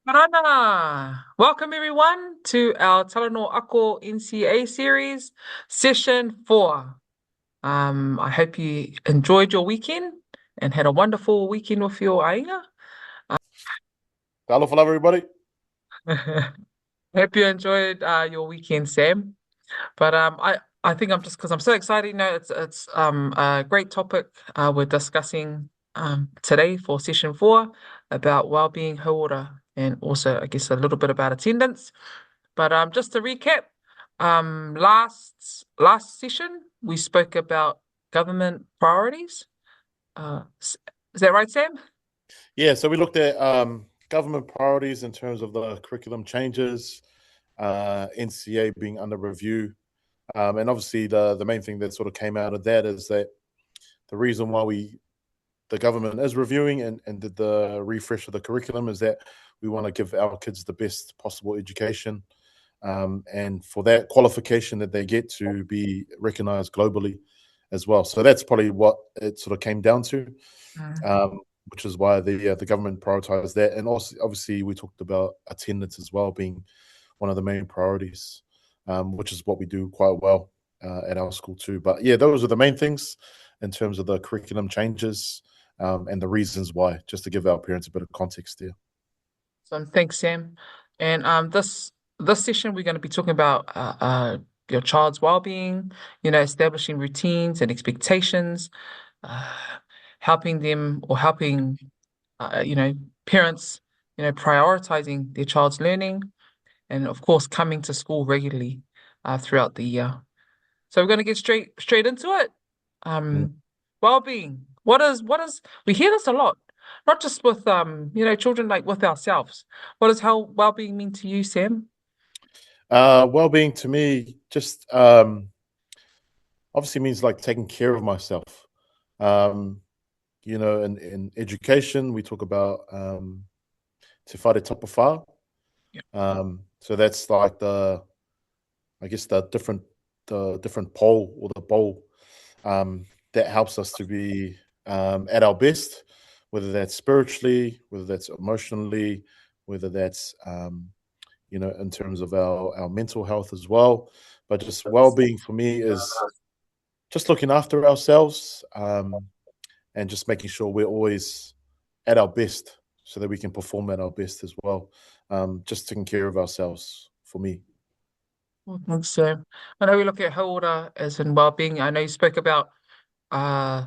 Marana. Welcome everyone to our Talanoa NCA series, session 4. I hope you enjoyed your weekend and had a wonderful weekend with your ainga. Hello, everybody. Hope you enjoyed your weekend, Sam. But I think I'm just because I'm so excited. It's a great topic we're discussing today for session 4 about Wellbeing Hauora and also I guess a little bit about attendance. But just to recap, last session we spoke about government priorities. Is that right, Sam? Yeah, so we looked at government priorities in terms of the curriculum changes, NCA being under review, and obviously the main thing that sort of came out of that is that the reason why the government is reviewing and did the refresh of the curriculum is that we want to give our kids the best possible education, and for that qualification that they get to be recognized globally as well. So that's probably what it sort of came down to. Mm. um, which is why the government prioritized that. And also, obviously, we talked about attendance as well being one of the main priorities, which is what we do quite well at our school too. But yeah, those are the main things in terms of the curriculum changes and the reasons why, just to give our parents a bit of context there. So thanks, Sam. And this session we're going to be talking about your child's well-being, establishing routines and expectations, uh, helping them or helping parents, prioritizing their child's learning, and of course coming to school regularly throughout the year. So we're going to get straight into it. Mm. Um, well-being. What is we hear this a lot, not just with children, like with ourselves. What does how well-being mean to you, Sam? Well-being to me just obviously means like taking care of myself. Um, in education, we talk about te whare tapawhā. Yeah. So that's like I guess the different pole or the bowl that helps us to be at our best, whether that's spiritually, whether that's emotionally, whether that's in terms of our mental health as well. But just well-being for me is just looking after ourselves, and just making sure we're always at our best so that we can perform at our best as well. Just taking care of ourselves for me. Well, thanks, Sam. I know we look at Hauora as in well-being. I know you spoke about uh,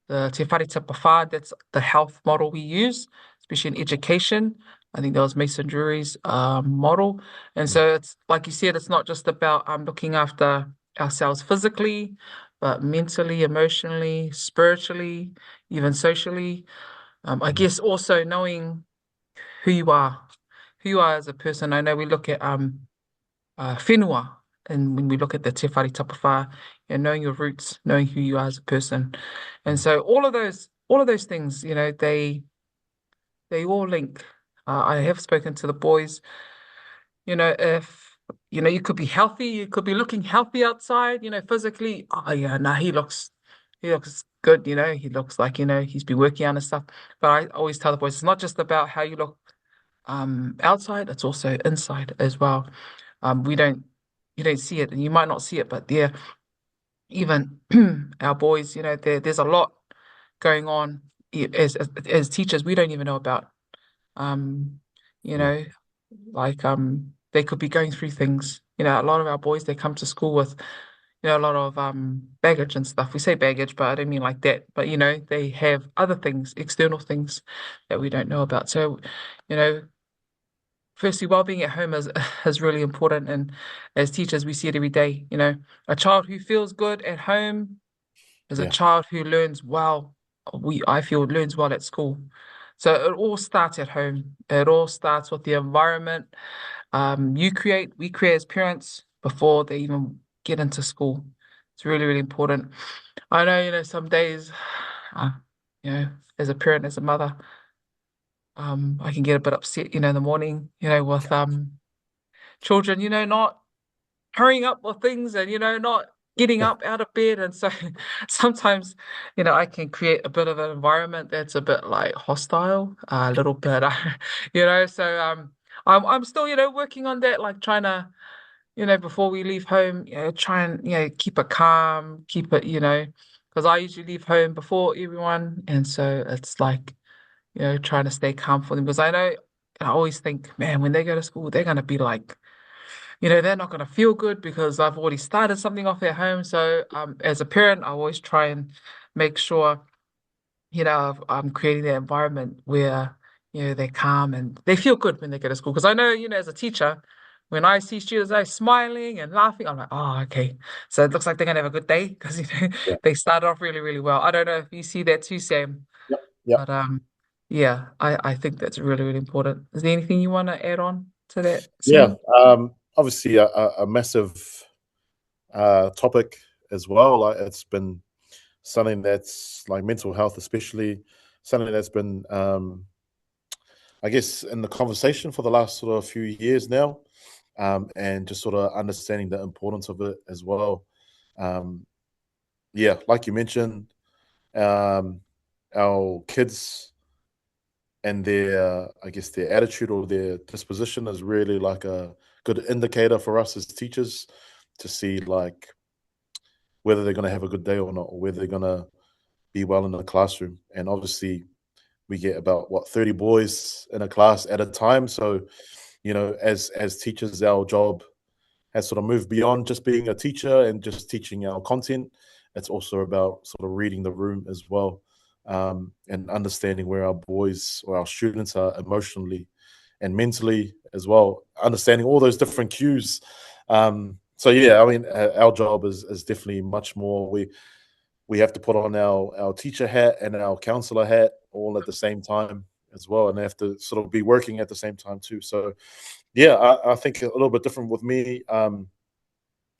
the Te Whare Tapawhā, that's the health model we use, especially in education. I think that was Mason Drury's model. And Mm. so it's like you said, it's not just about looking after ourselves physically, but mentally, emotionally, spiritually, even socially. I Mm. guess also knowing who you are, who you are as a person. I know we look at whenua. And when we look at the Te Whare Tapawhā, knowing your roots, knowing who you are as a person. And Mm. so all of those things, they all link. I have spoken to the boys, if you could be healthy, you could be looking healthy outside, physically. Oh yeah, no, he looks good, he looks like, he's been working on and stuff. But I always tell the boys it's not just about how you look outside, it's also inside as well. We don't you don't see it and you might not see it, but yeah, even our boys, there's a lot going on as teachers we don't even know about. Um, you Yeah. know, like they could be going through things. A lot of our boys they come to school with, a lot of baggage and stuff. We say baggage, but I don't mean like that. But they have other things, external things that we don't know about. So, you know, firstly, well-being at home is really important. And as teachers, we see it every day. A child who feels good at home is a Yeah. child who learns well. I feel learns well at school. So it all starts at home. It all starts with the environment we create as parents before they even get into school. It's really, really important. I know, some days, uh, you know, as a parent, as a mother, I can get a bit upset, in the morning, with children, not hurrying up with things and, not getting up out of bed. And so sometimes, I can create a bit of an environment that's a bit like hostile, a little bit, so I'm still, working on that, like trying to, before we leave home, try and, keep it calm, keep it, because I usually leave home before everyone. And so it's like, trying to stay calm for them because I always think, man, when they go to school, they're going to be like, they're not going to feel good because I've already started something off at home. So, as a parent, I always try and make sure, I'm creating that environment where, they're calm and they feel good when they go to school. Because I know, as a teacher, when I see students are smiling and laughing, I'm like, oh, okay. So it looks like they're gonna have a good day because Yeah. they started off really, really well. I don't know if you see that too, Sam, Yep. Yep. but yeah, I think that's really, really important. Is there anything you want to add on to that, Yeah. Sam? Obviously, a massive topic as well. Like it's been something that's like mental health, especially something that's been, I guess, in the conversation for the last sort of few years now, and just sort of understanding the importance of it as well. Um, yeah, like you mentioned, um, our kids and their, I guess, their attitude or their disposition is really like a good indicator for us as teachers to see like whether they're going to have a good day or not, or whether they're going to be well in the classroom. And obviously, we get about what 30 boys in a class at a time. So, as teachers, our job has sort of moved beyond just being a teacher and just teaching our content. It's also about sort of reading the room as well, and understanding where our boys or our students are emotionally and mentally as well, understanding all those different cues. So yeah, I mean, our job is definitely much more. We have to put on our teacher hat and our counselor hat all at the same time as well, and they have to sort of be working at the same time too. So yeah, I think a little bit different with me.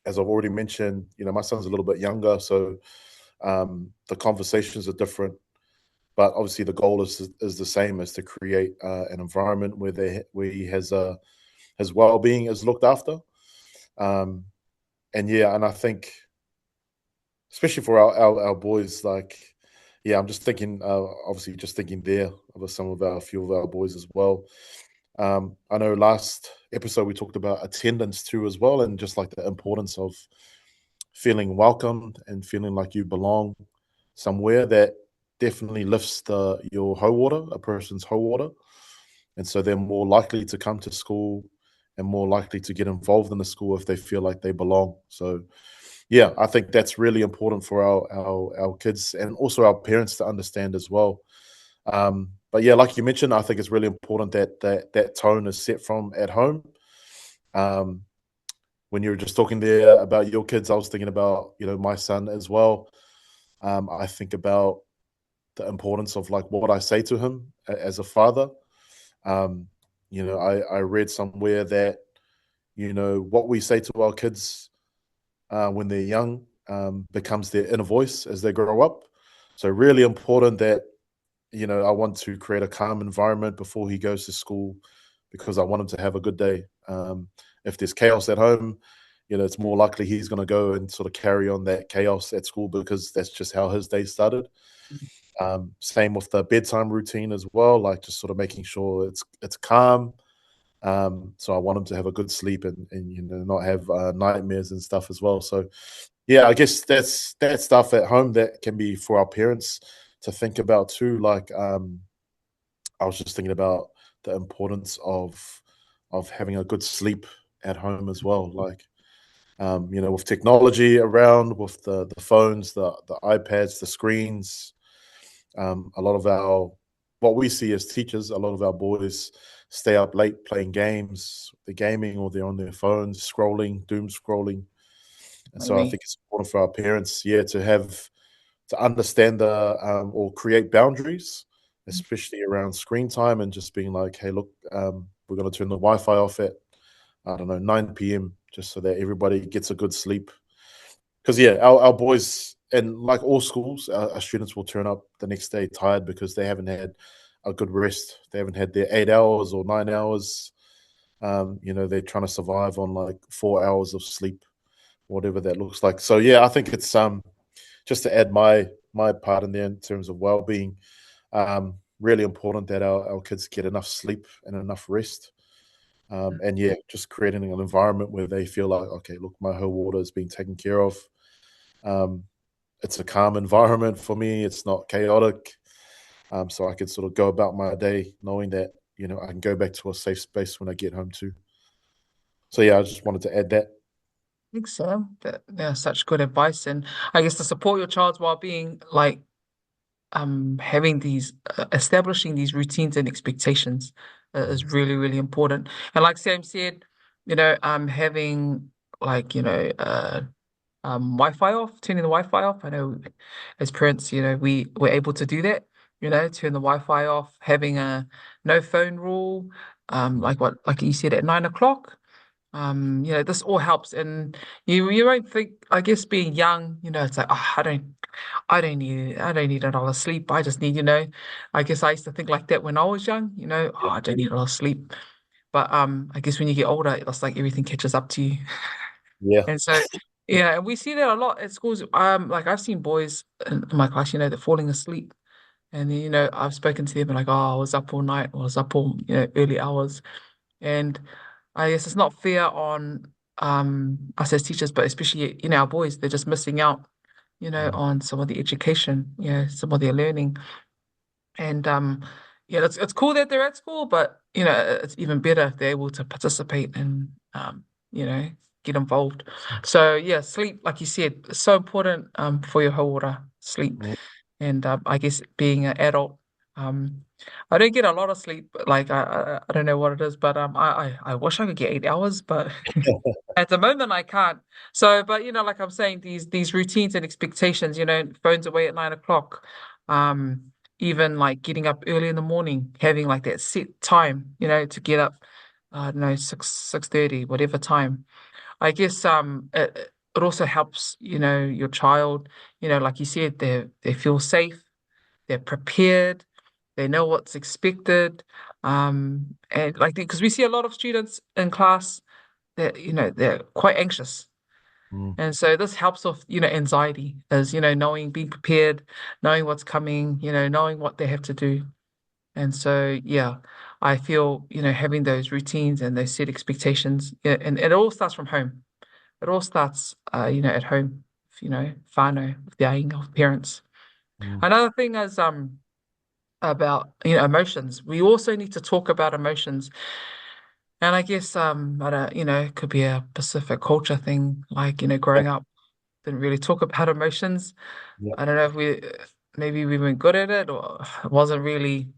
As I've already mentioned, my son's a little bit younger, so the conversations are different. But obviously, the goal is the same: is to create an environment where he has his well being is looked after. Um, and yeah, and I think especially for our boys, like yeah, I'm just thinking, obviously, just thinking there of some of our few of our boys as well. I know last episode we talked about attendance too as well, and just like the importance of feeling welcomed and feeling like you belong somewhere that definitely lifts your hauora, a person's hauora, and so they're more likely to come to school and more likely to get involved in the school if they feel like they belong. So yeah, I think that's really important for our kids and also our parents to understand as well. But yeah, like you mentioned, I think it's really important that that tone is set from at home. Um, when you were just talking there about your kids, I was thinking about my son as well. I think about the importance of like what I say to him as a father. Um, I read somewhere that what we say to our kids when they're young becomes their inner voice as they grow up. So really important that I want to create a calm environment before he goes to school because I want him to have a good day. If there's chaos at home, it's more likely he's going to go and sort of carry on that chaos at school because that's just how his day started. Same with the bedtime routine as well, like just sort of making sure it's calm. So I want him to have a good sleep and not have nightmares and stuff as well. So yeah, I guess that's that stuff at home that can be for our parents to think about too. Like I was just thinking about the importance of having a good sleep at home as well. Like with technology around, with the phones, the iPads, the screens, a lot of our what we see as teachers, a lot of our boys stay up late playing games, they're gaming or they're on their phones, scrolling, doom scrolling. And so I Maybe. think it's important for our parents, yeah, to understand the or create boundaries, especially around screen time and just being like, hey, look, we're going to turn the Wi-Fi off at I don't know 9 p.m. just so that everybody gets a good sleep. Because yeah, our boys and like all schools, our students will turn up the next day tired because they haven't had a good rest. They haven't had their 8 hours or 9 hours. They're trying to survive on like 4 hours of sleep, whatever that looks like. So yeah, I think it's just to add my part in there in terms of well-being, really important that our kids get enough sleep and enough rest. And yeah, just creating an environment where they feel like, okay, look, my Hauora is being taken care of. Um, it's a calm environment for me. It's not chaotic. So I can sort of go about my day knowing that, I can go back to a safe space when I get home too. So yeah, I just wanted to add that. think so. Yeah, such good advice. And I guess to support your child's well-being, like having these establishing these routines and expectations is Mm, really, really important. And like Sam said, having like, Wi-Fi off, turning the Wi-Fi off. I know as parents, we were able to do that, turn the Wi-Fi off, having a no phone rule, mm, like you said, at 9 o'clock. This all helps. And you won't think, I guess being young, it's like, oh, I don't need a lot of sleep. I just need, I guess I used to think like that when I was young, oh, yeah, I don't need a lot of sleep. But I guess when you get older, it's like everything catches up to you. yeah, And so, yeah, and we see that a lot at schools. Like I've seen boys in my class, they're falling asleep. And then, I've spoken to them and like, oh, I was up all night, I was up all, early hours. And I guess it's not fair on us as teachers, but especially, our boys, they're just missing out, mm, on some of the education, some of their learning. And yeah, it's cool that they're at school, but it's even better if they're able to participate and you know, get involved. So yeah, sleep, like you said, is so important for your whole order, sleep. mm. And I guess being an adult, um, I don't get a lot of sleep. Like I don't know what it is, but I wish I could get 8 hours, but at the moment I can't. So, but like I'm saying, these routines and expectations, phones away at 9 o'clock, even like getting up early in the morning, having like that set time, to get up, I don't know, 6:30, whatever time. I guess it also helps, your child, like you said, they feel safe, they're prepared, they know what's expected. And like because we see a lot of students in class that, they're quite anxious. Mm, And so this helps with, anxiety is, knowing, being prepared, knowing what's coming, knowing what they have to do. And so, yeah, I feel, having those routines and those set expectations, yeah, and it all starts from home. It all starts, at home, whānau, with the aiga of parents. mm. Another thing is about, emotions. We also need to talk about emotions. And I guess I don't, it could be a Pacific culture thing, like, Yeah, growing up, didn't really talk about emotions. yeah, I don't know if maybe we weren't good at it or it wasn't really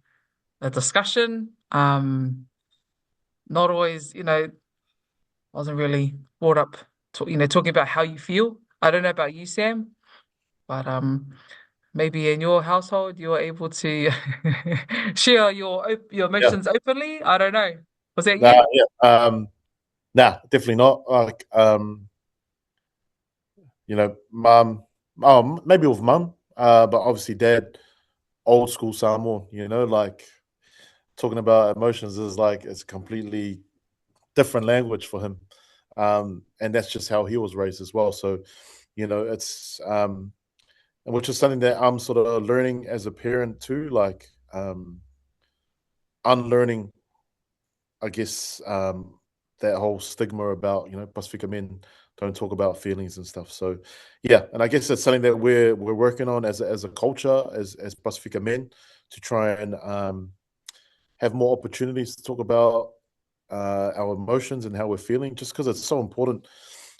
a discussion. Not always, wasn't really brought up to, talking about how you feel. I don't know about you, Sam, but maybe in your household you were able to share your yeah. emotions openly. I don't know. Was that Nah, you? yeah. Nah, definitely not. Like, mum. Oh, maybe with mum. But obviously, dad, old school Samoan. Like talking about emotions is like it's a completely different language for him, and that's just how he was raised as well. So, it's which is something that I'm sort of learning as a parent too, like unlearning, I guess, that whole stigma about Pacifica men don't talk about feelings and stuff. So, yeah, and I guess that's something that we're working on as a culture, as Pacifica men, to try and have more opportunities to talk about our emotions and how we're feeling, just because it's so important.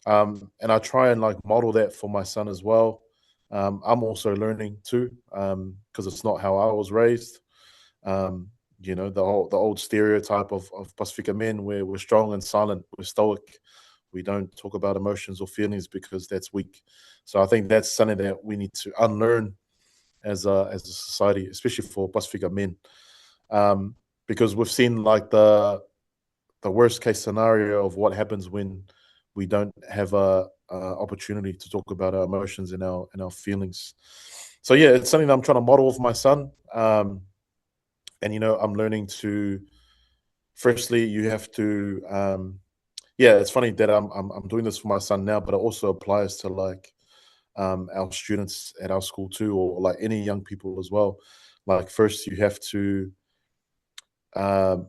And I try and like model that for my son as well. I'm also learning too, because it's not how I was raised. Um, the old stereotype of Pacifica men, where we're strong and silent, we're stoic, we don't talk about emotions or feelings because that's weak. So I think that's something that we need to unlearn as a society, especially for Pacifica men, um, because we've seen like the worst case scenario of what happens when we don't have a opportunity to talk about our emotions and our feelings. So yeah, it's something that I'm trying to model with my son. And I'm learning to. Firstly, you have to. Yeah, it's funny that I'm doing this for my son now, but it also applies to like our students at our school too, or like any young people as well. Like first, you have to um,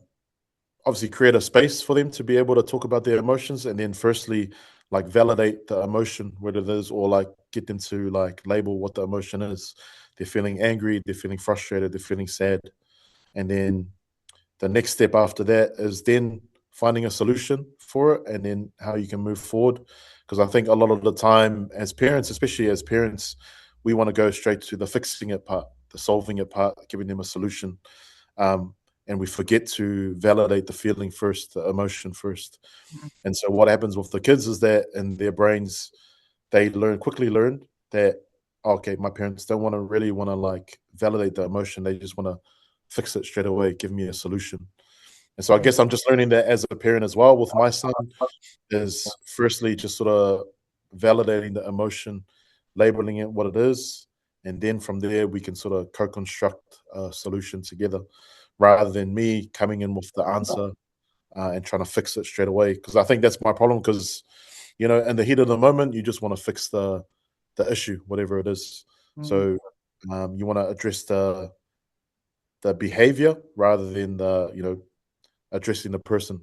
obviously create a space for them to be able to talk about their emotions, and then firstly like validate the emotion, whether it is, or like get them to like label what the emotion is. They're feeling angry, they're feeling frustrated, they're feeling sad, and then the next step after that is then finding a solution for it, and then how you can move forward. Because I think a lot of the time as parents, especially as parents, we want to go straight to the fixing it part, the solving it part, giving them a solution, um, and we forget to validate the feeling first, the emotion first. Mm, And so what happens with the kids is that in their brains, they quickly learn that, okay, my parents don't want to like validate the emotion. They just want to fix it straight away, give me a solution. And so I yeah. guess I'm just learning that as a parent as well with my son, is firstly just sort of validating the emotion, labeling it what it is, and then from there we can sort of co-construct a solution together, rather than me coming in with the answer and trying to fix it straight away. Because I think that's my problem. Because in the heat of the moment, you just want to fix the issue, whatever it is. Mm, So you want to address the behavior rather than addressing the person.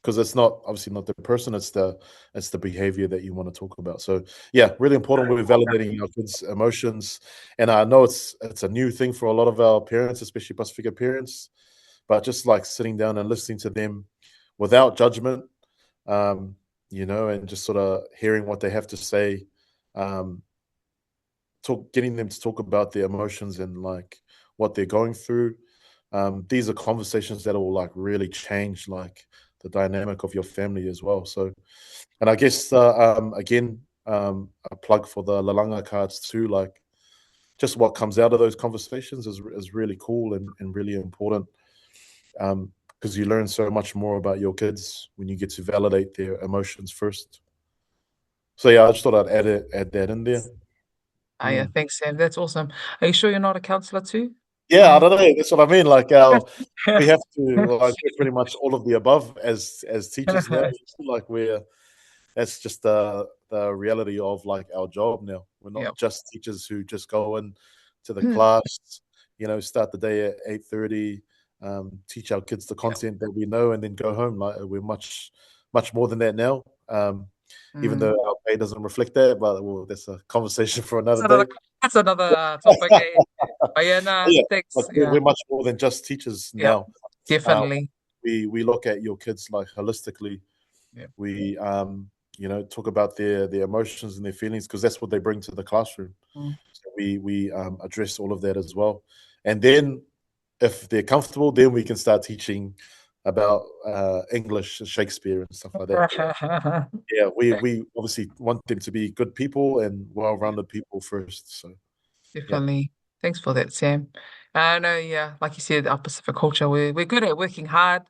Because it's not obviously not the person, it's the behavior that you want to talk about. So yeah, really important with validating our kids' emotions. And I know it's a new thing for a lot of our parents, especially Pacifica parents, but just like sitting down and listening to them without judgment, um, and just sort of hearing what they have to say, um, getting them to talk about their emotions and like what they're going through. These are conversations that will like really change like the dynamic of your family as well. So, and I guess again, a plug for the Lalanga cards too. Like just what comes out of those conversations is really cool and really important, because you learn so much more about your kids when you get to validate their emotions first. So yeah, I just thought I'd add that in there. Yeah, Mm. thanks, Sam. That's awesome. Are you sure you're not a counselor too? Yeah, I Um, don't know. That's what I mean. Like we have to like we're pretty much all of the above as teachers now. Like that's just the reality of like our job now. We're not yeah. just teachers who just go in to the class, start the day at 8:30, teach our kids the Yeah. content that we know, and then go home. Like we're much more than that now. Even Mm. though our pay doesn't reflect that, but well, that's a conversation for That's another another day. that's another topic. But yeah, nah, Yeah, but thanks. we're Yeah, much more than just teachers yeah, now. Uh, definitely. we look at your kids like holistically. Yeah. We talk about their emotions and their feelings, because that's what they bring to the classroom. Mm. So we address all of that as well, and then if they're comfortable, then we can start teaching about English, Shakespeare, and stuff like that. Yeah, we obviously want them to be good people and well-rounded people first. So yeah, Definitely. Thanks for that, Sam. I know, yeah, like you said, our Pacific culture, we're good at working hard,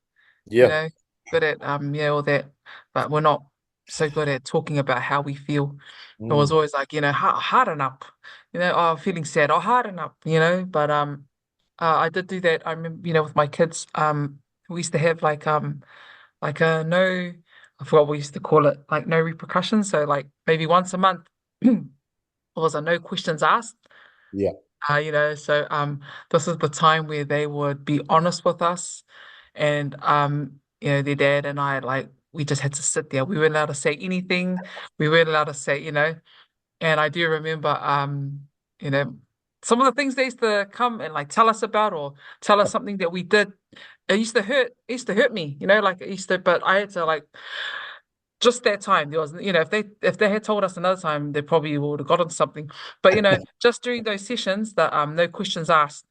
you yeah, know, good at yeah, all that, but we're not so good at talking about how we feel. It was mm, always like, harden up, oh, I'm feeling sad, oh, harden up, but I did do that. I remember, with my kids, we used to have like a no, I forgot what we used to call it, like no repercussions. So like maybe once a month, it was a no questions asked. yeah, So this is the time where they would be honest with us, and their dad and I, like, we just had to sit there. We weren't allowed to say anything. We weren't allowed to say, and I do remember you know, some of the things they used to come and like tell us about, or tell us something that we did. It used to hurt me, like it used to, but I had to like just that time. There was, if they had told us another time, they probably would have gotten something. But just during those sessions, that no questions asked.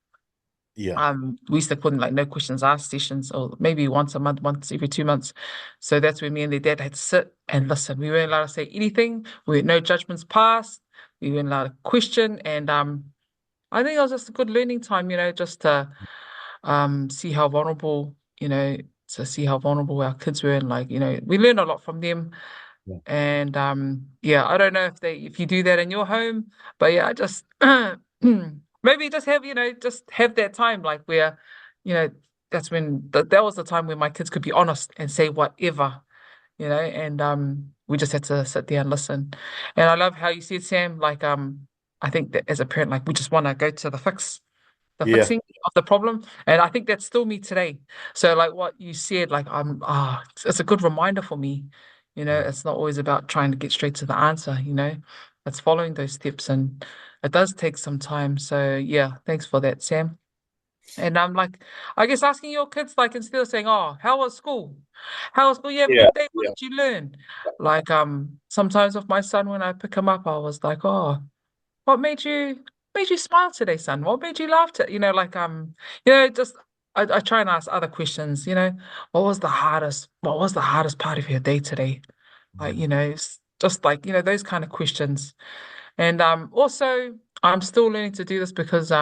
yeah, We used to put in like no questions asked sessions, or maybe once a month, once every 2 months. So that's where me and their dad had to sit and listen. We weren't allowed to say anything. We had no judgments passed. We weren't allowed to question. And I think it was just a good learning time, just to see how vulnerable, to see how vulnerable our kids were, and like, we learned a lot from them. yeah, And yeah, I don't know if you do that in your home, but yeah, I just maybe just have that time, like, where, you know, that's when that was the time when my kids could be honest and say whatever, and we just had to sit there and listen. And I love how you said, Sam, like, I think that as a parent, like, we just want to go to the the Yeah. fixing of the problem. And I think that's still me today. So like what you said, like it's a good reminder for me. Mm. It's not always about trying to get straight to the answer. It's following those steps and it does take some time. So yeah, thanks for that, Sam. And I'm like, I guess asking your kids, like, instead of saying, "Oh, how was school? How was school? You have a Yeah. good day. What Yeah. did you learn?" Like, sometimes with my son, when I pick him up, I was like, "Oh, what made you smile today, son? What made you laugh to?" Just I try and ask other questions. What was the hardest part of your day today? Like, Mm. it's just like, those kind of questions. And also, I'm still learning to do this because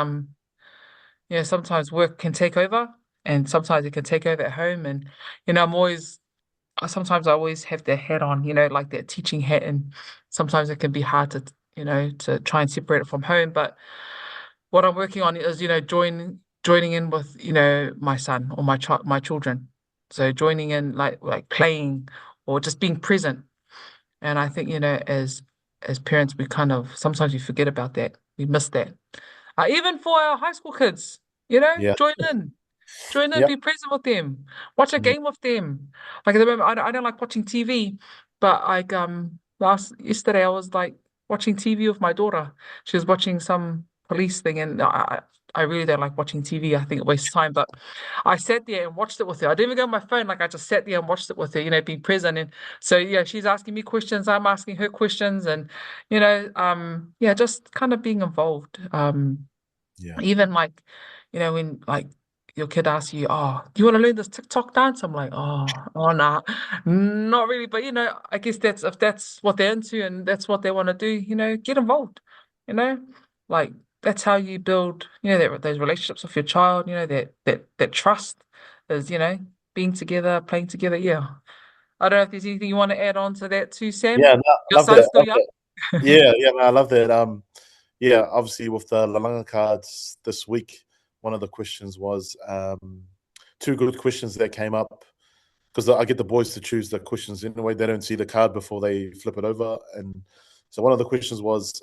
sometimes work can take over and sometimes it can take over at home. And, I'm always, sometimes I always have that hat on, like that teaching hat. And sometimes it can be hard to try and separate it from home. But what I'm working on is, joining in with, my son or my children. So joining in like playing or just being present. And I think, as parents, we kind of sometimes we forget about that. We miss that. Even for our high school kids, Yeah. join in. Join in, Yeah. be present with them, watch a Mm. game with them. Like at the moment, I don't like watching TV, but like last yesterday I was like watching TV with my daughter. She was watching some police thing, and I really don't like watching TV. I think it wastes time, but I sat there and watched it with her. I didn't even go on my phone. Like I just sat there and watched it with her. Being present, and so yeah, she's asking me questions, I'm asking her questions, and yeah, just kind of being involved. Yeah. Even like, when like your kid asks you, "Oh, do you want to learn this TikTok dance?" I'm like, oh, nah, not really. But I guess that's if that's what they're into and that's what they want to do, get involved. You know, like that's how you build, those relationships with your child. That trust is, being together, playing together. Yeah. I don't know if there's anything you want to add on to that too, Yeah. Sam. No, I Your love son's that. still young. Yeah. Yeah. Man, I love that. Yeah. Obviously, with the Lalanga cards this week, one of the questions was two good questions that came up because I get the boys to choose the questions anyway. They don't see the card before they flip it over, and so one of the questions was,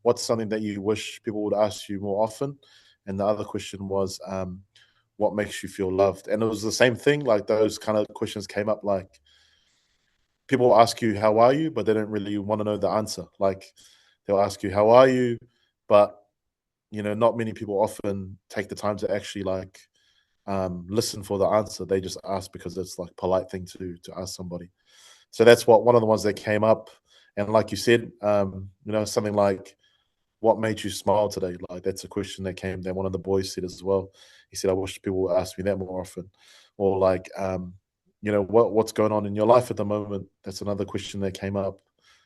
"What's something that you wish people would ask you more often?" And the other question was, "What makes you feel loved?" And it was the same thing. Like those kind of questions came up. Like people ask you, "How are you?" but they don't really want to know the answer. Like they'll ask you, "How are you?" but not many people often take the time to actually like listen for the answer. They just ask because it's like polite thing to ask somebody. So that's what one of the ones that came up. And like you said, something like, "What made you smile today?" Like that's a question that came that one of the boys said as well. He said, "I wish people would ask me that more often." Or like, what's going on in your life at the moment? That's another question that came up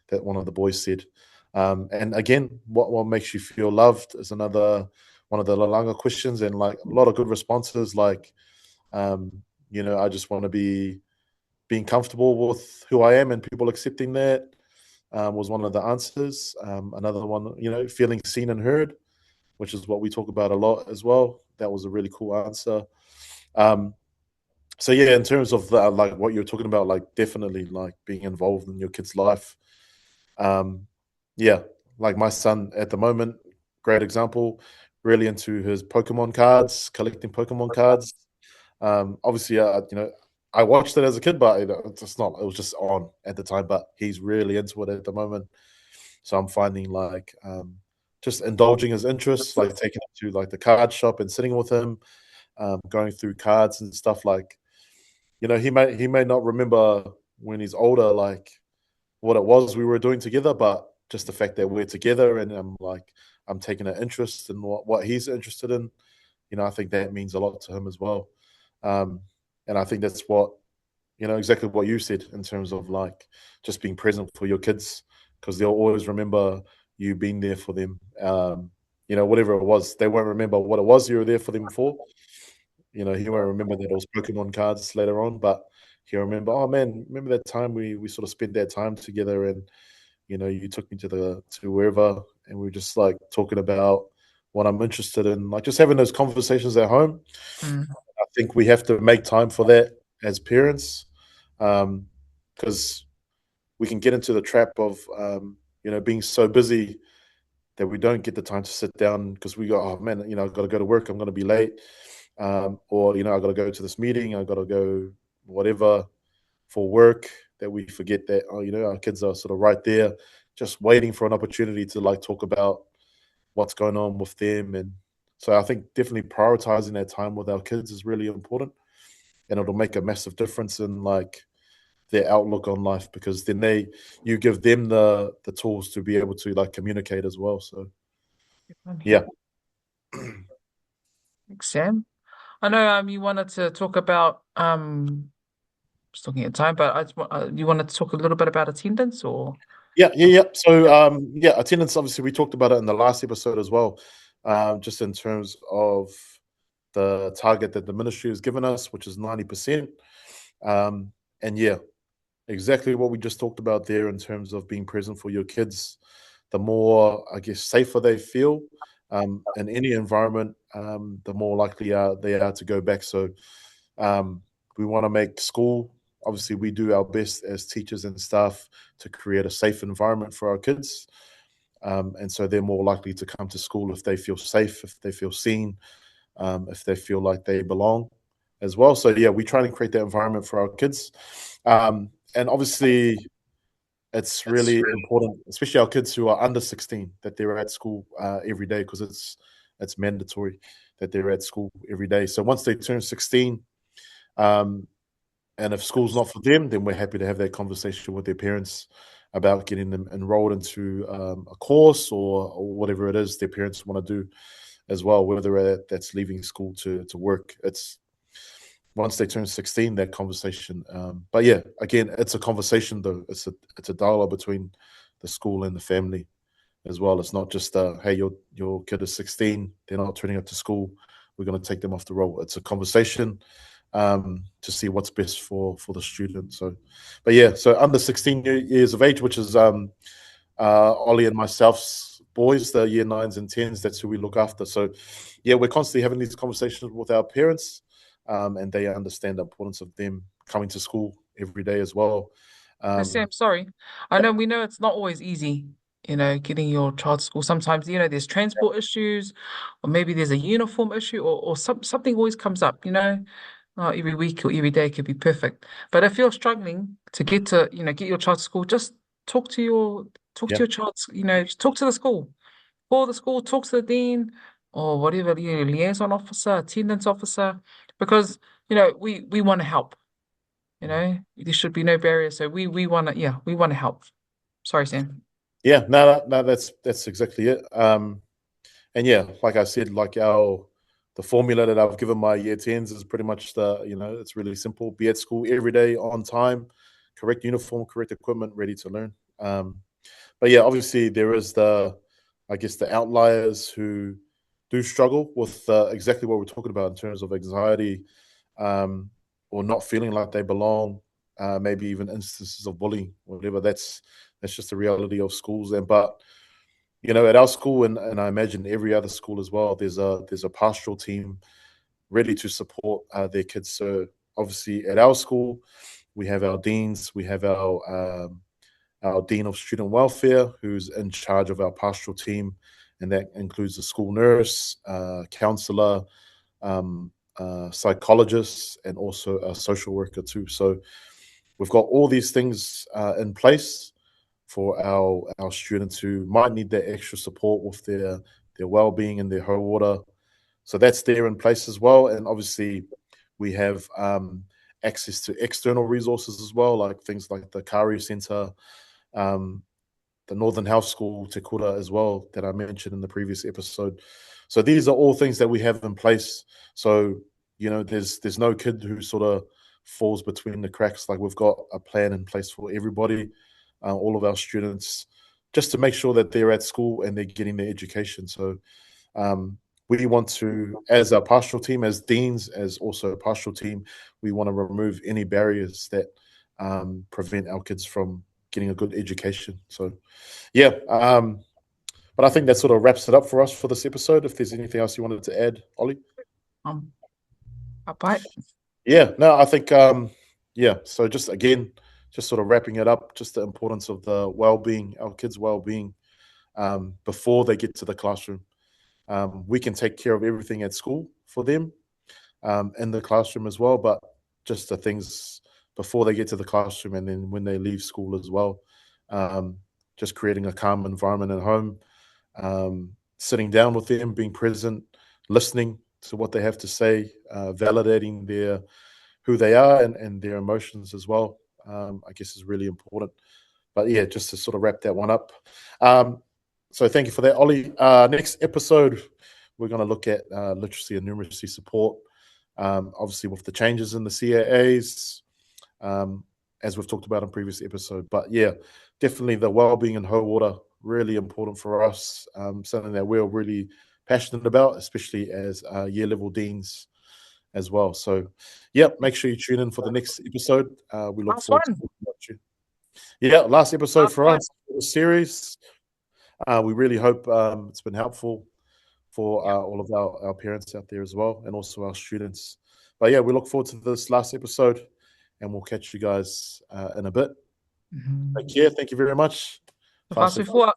that one of the boys said. And again, what makes you feel loved is another one of the Lalanga questions, and like a lot of good responses. Like, um, I just want to be being comfortable with who I am and people accepting that was one of the answers. Another one, feeling seen and heard, which is what we talk about a lot as well. That was a really cool answer. Um, so yeah, in terms of like what you're talking about, like definitely like being involved in your kid's life. Um, yeah, like my son at the moment, great example, really into his Pokemon cards, collecting Pokemon cards. Obviously, I watched it as a kid, but it's not. It was just on at the time. But he's really into it at the moment. So I'm finding like just indulging his interests, like taking him to like the card shop and sitting with him, going through cards and stuff. Like he may not remember when he's older, like what it was we were doing together, but just the fact that we're together and I'm taking an interest in what he's interested in. I think that means a lot to him as well. Um, and I think that's what, exactly what you said in terms of like just being present for your kids because they'll always remember you being there for them. Whatever it was, they won't remember what it was you were there for them for. He won't remember that it was Pokemon cards later on, but he'll remember, oh man, remember that time we sort of spent that time together and you took me to wherever and we were just like talking about what I'm interested in, like just having those conversations at home. Mm, I think we have to make time for that as parents, because we can get into the trap of being so busy that we don't get the time to sit down because we go, oh man, I've got to go to work, I'm going to be late, or I've got to go to this meeting, I've got to go whatever for work, that we forget that our kids are sort of right there, just waiting for an opportunity to like talk about what's going on with them. And so I think definitely prioritizing that time with our kids is really important, and it'll make a massive difference in like their outlook on life, because then you give them the tools to be able to like communicate as well. So I'm here. yeah. Sam, I know you wanted to talk about just looking at time, but you wanted to talk a little bit about attendance or Yeah. So yeah, attendance, obviously we talked about it in the last episode as well, just in terms of the target that the ministry has given us, which is 90%. And yeah, exactly what we just talked about there in terms of being present for your kids. The more, I guess, safer they feel in any environment, the more likely they are to go back. So um, we want to make school, obviously, we do our best as teachers and staff to create a safe environment for our kids. And so they're more likely to come to school if they feel safe, if they feel seen, if they feel like they belong as well. So yeah, we try to create that environment for our kids. And obviously, it's it's really really important, especially our kids who are under 16, that they're at school every day, because it's mandatory that they're at school every day. So once they turn 16, um, and if school's not for them, then we're happy to have that conversation with their parents about getting them enrolled into a course, or whatever it is their parents want to do as well, whether that's leaving school to work. It's once they turn 16, that conversation. But yeah, again, it's a conversation though. It's a dialogue between the school and the family as well. It's not just hey, your kid is 16, they're not turning up to school, we're going to take them off the roll. It's a conversation to see what's best for the student. So, but yeah, so under 16 years of age, which is Ollie and myself's boys, the year nines and tens, that's who we look after. So, yeah, we're constantly having these conversations with our parents, and they understand the importance of them coming to school every day as well. So Sam, Um, sorry. We know it's not always easy, getting your child to school. Sometimes, there's transport issues, or maybe there's a uniform issue, or something always comes up, every week or every day could be perfect. But if you're struggling to get your child to school, just talk to your talk to yeah, your child, just talk to the school. Call the school, talk to the dean or whatever, liaison officer, attendance officer, because we want to help. There should be no barrier. So we want to, yeah, we want to help. Sorry, Sam. yeah. No, that's exactly it. And yeah, like I said, like the formula that I've given my year tens is pretty much it's really simple. Be at school every day on time, correct uniform, correct equipment, ready to learn. But yeah, obviously there is I guess the outliers who do struggle with exactly what we're talking about in terms of anxiety, um, or not feeling like they belong, maybe even instances of bullying, whatever. That's just the reality of schools. And but at our school, and I imagine every other school as well, there's a pastoral team ready to support their kids. So obviously at our school, we have our deans, we have our dean of student welfare, who's in charge of our pastoral team, and that includes the school nurse, counselor, psychologist, and also a social worker too. So we've got all these things in place for our students who might need that extra support with their well-being and their hauora. So that's there in place as well. And obviously we have access to external resources as well, like things like the Kari Centre, um, the Northern Health School, Te Kura as well, that I mentioned in the previous episode. So these are all things that we have in place. So, there's no kid who sort of falls between the cracks. Like we've got a plan in place for everybody, all of our students, just to make sure that they're at school and they're getting their education. So um, we want to, as a pastoral team, as deans, as also a pastoral team, we want to remove any barriers that prevent our kids from getting a good education. So, yeah. But I think that sort of wraps it up for us for this episode. If there's anything else you wanted to add, Ollie? Um, bye. Yeah, no, I think, yeah. So just again, just sort of wrapping it up, just the importance of the well-being, our kids' well-being, before they get to the classroom. We can take care of everything at school for them, in the classroom as well, but just the things before they get to the classroom and then when they leave school as well. Um, just creating a calm environment at home, sitting down with them, being present, listening to what they have to say, validating their who they are and their emotions as well. I guess is really important. But yeah, just to sort of wrap that one up. Um, so thank you for that, Ollie. Next episode, we're going to look at literacy and numeracy support. Obviously, with the changes in the CAAs, um, as we've talked about in previous episode. But yeah, definitely the well-being in Hauora, really important for us. Something that we're really passionate about, especially as year level deans as well. So, yeah, make sure you tune in for the next episode. We look Last forward to one. talking about you. Yeah, last episode Last for one. us for the series. We really hope it's been helpful for Yeah. all of our parents out there as well, and also our students. But yeah, we look forward to this last episode, and we'll catch you guys in a bit. Take Mhm. care. Thank you very much. Te whāsui Whāsui. fua.